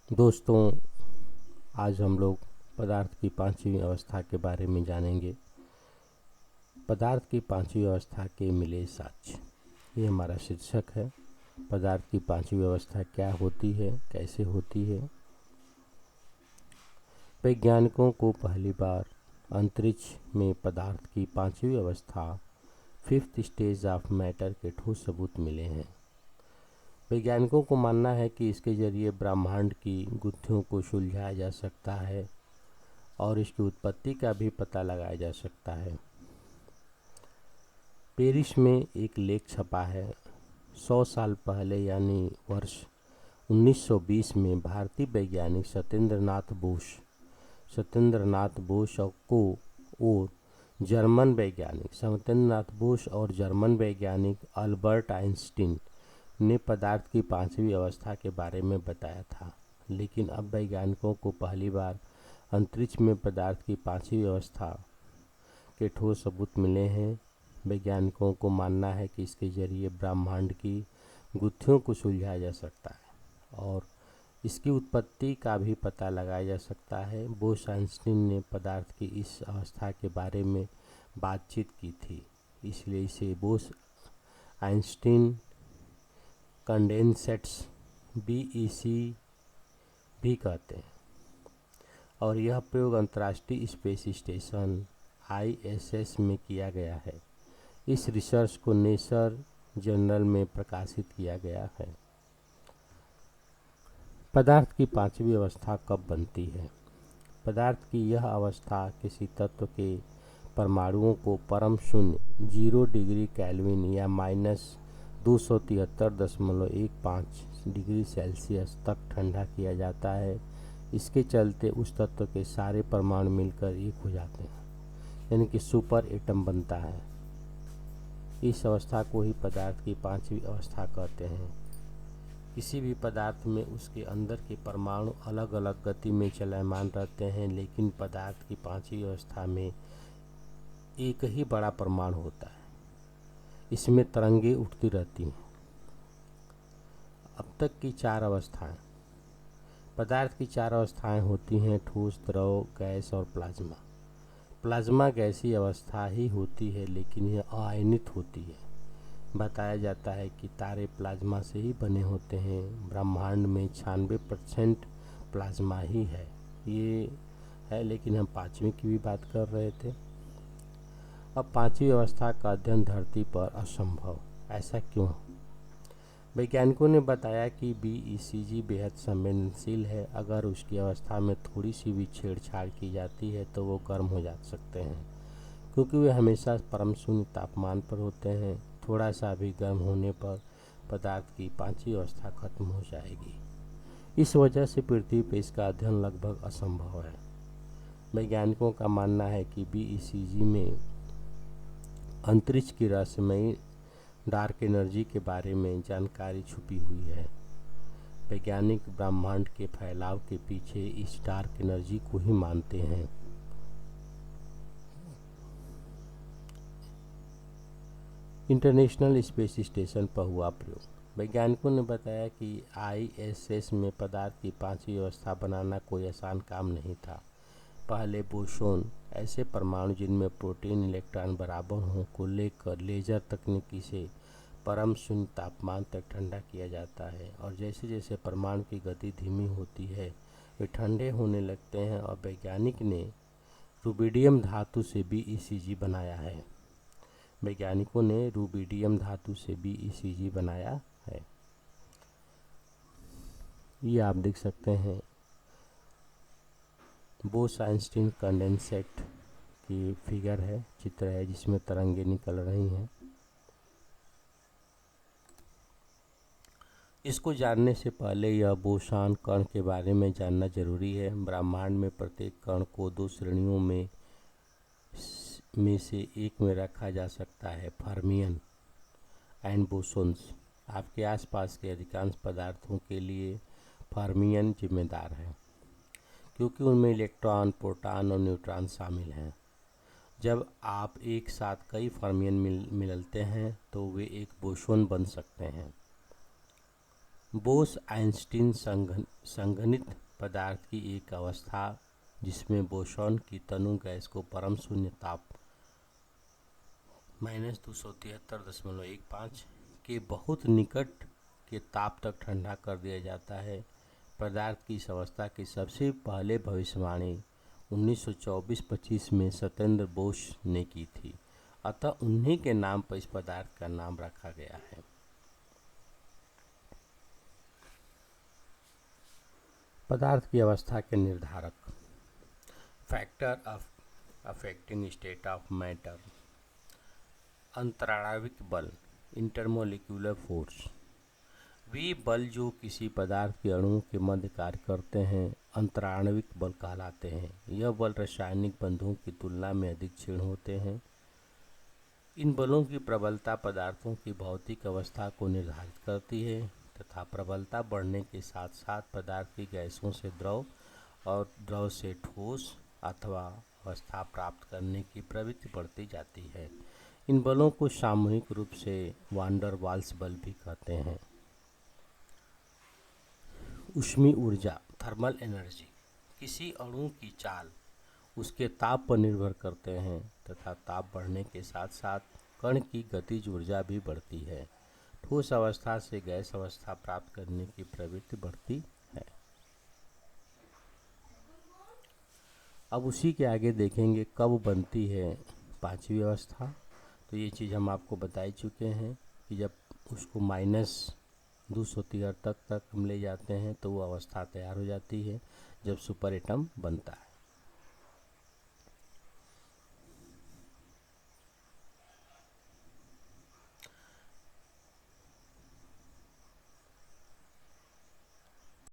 दोस्तों, आज हम लोग पदार्थ की पांचवी अवस्था के बारे में जानेंगे। पदार्थ की पांचवी अवस्था के मिले साक्ष्य, ये हमारा शीर्षक है। पदार्थ की पांचवी अवस्था क्या होती है, कैसे होती है। वैज्ञानिकों को पहली बार अंतरिक्ष में पदार्थ की पांचवी अवस्था फिफ्थ स्टेज ऑफ मैटर के ठोस सबूत मिले हैं। वैज्ञानिकों को मानना है कि इसके जरिए ब्रह्मांड की गुत्थियों को सुलझाया जा सकता है और इसकी उत्पत्ति का भी पता लगाया जा सकता है। पेरिस में एक लेख छपा है। 100 साल पहले यानी वर्ष 1920 में भारतीय वैज्ञानिक सत्येंद्रनाथ बोस और जर्मन वैज्ञानिक अल्बर्ट आइंस्टीन ने पदार्थ की पांचवी अवस्था के बारे में बताया था। लेकिन अब वैज्ञानिकों को पहली बार अंतरिक्ष में पदार्थ की पांचवी अवस्था के ठोस सबूत मिले हैं। वैज्ञानिकों को मानना है कि इसके जरिए ब्रह्मांड की गुत्थियों को सुलझाया जा सकता है और इसकी उत्पत्ति का भी पता लगाया जा सकता है। बोस आइंस्टीन ने पदार्थ की इस अवस्था के बारे में बातचीत की थी, इसलिए इसे बोस आइंस्टीन कंडेंसेट्स बीईसी भी कहते हैं और यह प्रयोग अंतर्राष्ट्रीय स्पेस स्टेशन आईएसएस में किया गया है। इस रिसर्च को नेचर जर्नल में प्रकाशित किया गया है। पदार्थ की पांचवी अवस्था कब बनती है? पदार्थ की यह अवस्था किसी तत्व के परमाणुओं को परम शून्य 0 डिग्री केल्विन या -273.15 डिग्री सेल्सियस तक ठंडा किया जाता है। इसके चलते उस तत्व के सारे परमाणु मिलकर एक हो जाते हैं, यानी कि सुपर एटम बनता है। इस अवस्था को ही पदार्थ की पांचवी अवस्था कहते हैं। किसी भी पदार्थ में उसके अंदर के परमाणु अलग अलग गति में चलमान रहते हैं, लेकिन पदार्थ की पांचवी अवस्था में एक ही बड़ा परमाणु होता है। इसमें तरंगें उठती रहती हैं। अब तक की चार अवस्थाएं। पदार्थ की चार अवस्थाएं होती हैं: ठोस, द्रव, गैस और प्लाज्मा। प्लाज्मा गैसीय अवस्था ही होती है, लेकिन यह अआयनित होती है। बताया जाता है कि तारे प्लाज्मा से ही बने होते हैं। ब्रह्मांड में 96% प्लाज्मा ही है। ये है, लेकिन हम पांचवी की भी बात कर रहे थे। अब पांचवी अवस्था का अध्ययन धरती पर असंभव, ऐसा क्यों? वैज्ञानिकों ने बताया कि बीईसीजी बेहद संवेदनशील है। अगर उसकी अवस्था में थोड़ी सी भी छेड़छाड़ की जाती है तो वो गर्म हो जा सकते हैं, क्योंकि वे हमेशा परम शून्य तापमान पर होते हैं। थोड़ा सा भी गर्म होने पर पदार्थ की पांचवी अवस्था खत्म हो जाएगी। इस वजह से पृथ्वी पर इसका अध्ययन लगभग असंभव है। वैज्ञानिकों का मानना है कि बीईसीजी में अंतरिक्ष की रहस्यमयी डार्क एनर्जी के बारे में जानकारी छुपी हुई है। वैज्ञानिक ब्रह्मांड के फैलाव के पीछे इस डार्क एनर्जी को ही मानते हैं। इंटरनेशनल स्पेस स्टेशन पर हुआ प्रयोग। वैज्ञानिकों ने बताया कि आईएसएस में पदार्थ की पांचवी अवस्था बनाना कोई आसान काम नहीं था। पहले बोसोन, ऐसे परमाणु जिनमें प्रोटीन इलेक्ट्रॉन बराबर हों, को लेकर लेजर तकनीकी से परम शून्य तापमान तक ठंडा किया जाता है और जैसे जैसे परमाणु की गति धीमी होती है वे ठंडे होने लगते हैं और वैज्ञानिक ने रुबिडियम धातु से बीईसीजी बनाया है। वैज्ञानिकों ने रुबिडियम धातु से बीईसीजी बनाया है। ये आप देख सकते हैं बोस आइंस्टीन कंडेंसेट की फिगर है, चित्र है, जिसमें तरंगे निकल रही हैं। इसको जानने से पहले यह बोसॉन कण के बारे में जानना जरूरी है। ब्रह्मांड में प्रत्येक कण को दो श्रेणियों में से एक में रखा जा सकता है: फर्मियन एंड बोसोन्स। आपके आसपास के अधिकांश पदार्थों के लिए फर्मियन जिम्मेदार है, क्योंकि उनमें इलेक्ट्रॉन, प्रोटॉन और न्यूट्रॉन शामिल हैं। जब आप एक साथ कई फर्मियन मिलते हैं तो वे एक बोसोन बन सकते हैं। बोस आइंस्टीन संघनित पदार्थ की एक अवस्था जिसमें बोसॉन की तनु गैस को परम शून्य ताप -273.15 के बहुत निकट के ताप तक ठंडा कर दिया जाता है। पदार्थ की इस अवस्था की सबसे पहले भविष्यवाणी 1924-25 में सत्येंद्र बोस ने की थी, अतः उन्हीं के नाम पर इस पदार्थ का नाम रखा गया है। पदार्थ की अवस्था के निर्धारक। Factor of affecting state of matter. अंतराणविक बल, इंटरमोलिक्यूलर फोर्स। वे बल जो किसी पदार्थ के अणुओं के मध्य कार्य करते हैं अंतराणविक बल कहलाते हैं। यह बल रासायनिक बंधुओं की तुलना में अधिक क्षीण होते हैं। इन बलों की प्रबलता पदार्थों की भौतिक अवस्था को निर्धारित करती है तथा प्रबलता बढ़ने के साथ साथ पदार्थ की गैसों से द्रव और द्रव से ठोस अथवा अवस्था प्राप्त करने की प्रवृत्ति बढ़ती जाती है। इन बलों को सामूहिक रूप से वान डर वाल्स बल भी कहते हैं। ऊष्मीय ऊर्जा, थर्मल एनर्जी। किसी अणु की चाल उसके ताप पर निर्भर करते हैं तथा ताप बढ़ने के साथ साथ कण की गतिज ऊर्जा भी बढ़ती है। ठोस अवस्था से गैस अवस्था प्राप्त करने की प्रवृत्ति बढ़ती है। अब उसी के आगे देखेंगे कब बनती है पांचवी अवस्था। तो ये चीज़ हम आपको बता ही चुके हैं कि जब उसको -273 तक हम ले जाते हैं तो वो अवस्था तैयार हो जाती है जब सुपर एटम बनता है।